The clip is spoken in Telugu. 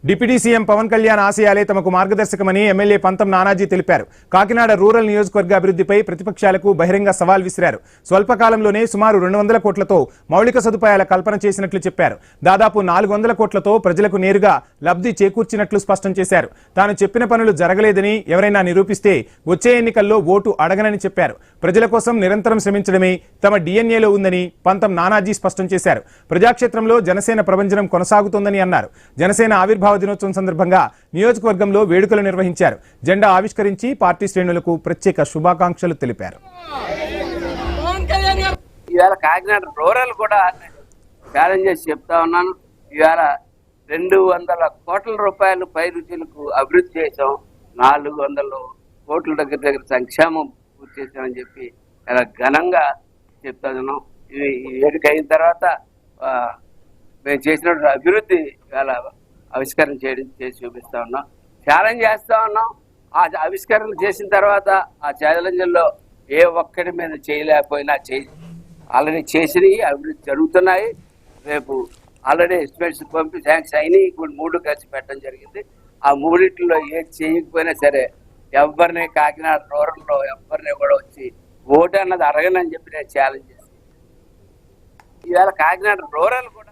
డిప్యూటీ సీఎం పవన్ కళ్యాణ్ ఆశయాలే తమకు మార్గదర్శకమని ఎమ్మెల్యే పంతం నానాజీ తెలిపారు. కాకినాడ రూరల్ నియోజకవర్గ అభివృద్ధిపై ప్రతిపక్షాలకు బహిరంగ సవాల్ విసిరారు. స్వల్పకాలంలోనే సుమారు 200 కోట్లతో మౌలిక సదుపాయాల కల్పన చేసినట్లు చెప్పారు. దాదాపు 400 కోట్లతో ప్రజలకు నేరుగా లబ్ధి చేకూర్చినట్లు స్పష్టం చేశారు. తాను చెప్పిన పనులు జరగలేదని ఎవరైనా నిరూపిస్తే వచ్చే ఎన్నికల్లో ఓటు అడగనని చెప్పారు. ప్రజల కోసం నిరంతరం శ్రమించడమే తమ డిఎన్ఏలో ఉందని పంతం నానాజీ స్పష్టం చేశారు. ప్రజాక్షేత్రంలో జనసేన ప్రభంజనం కొనసాగుతోందని అన్నారు. జనసేన ఆవిర్భావ దినోత్సవం సందర్భంగా నియోజకవర్గంలో వేడుకలు నిర్వహించారు. జెండా ఆవిష్కరించి పార్టీ శ్రేణులకు ప్రత్యేక శుభాకాంక్షలు తెలిపారు. ఇవాళ కాకినాడ రూరల్ కూడా ఛాలెంజ్ చేసి చెప్తా ఉన్నాను. ఇవాళ 200 కోట్ల రూపాయలు పై రుచులకు అభివృద్ధి చేసాం. 400 కోట్ల దగ్గర సంక్షేమం పూర్తి చేసామని చెప్పి చాలా ఘనంగా చెప్తా ఉన్నాం. ఈ వేడుక అయిన తర్వాత మేము చేసినటువంటి అభివృద్ధి ఇవాళ ఆవిష్కరణ చేసి చూపిస్తా ఉన్నాం. ఛాలెంజ్ చేస్తా ఉన్నాం. ఆ ఆవిష్కరణ చేసిన తర్వాత ఆ ఛాలెంజ్లో ఏ ఒక్కడి మీద చేయలేకపోయినా ఆల్రెడీ చేసినవి అభివృద్ధి జరుగుతున్నాయి. రేపు ఆల్రెడీ ఎస్టిమేట్స్ పంపి థ్యాంక్స్ అయినాయి. ఇప్పుడు 3 కలిసి పెట్టడం జరిగింది. ఆ 3టిలో ఏది చేయకపోయినా సరే ఎవరిని కాకినాడ రూరల్లో ఎవరిని కూడా వచ్చి ఓటు అన్నది అడగనని చెప్పి నేను ఛాలెంజ్ చేస్తాను. ఇవాళ కాకినాడ రూరల్ కూడా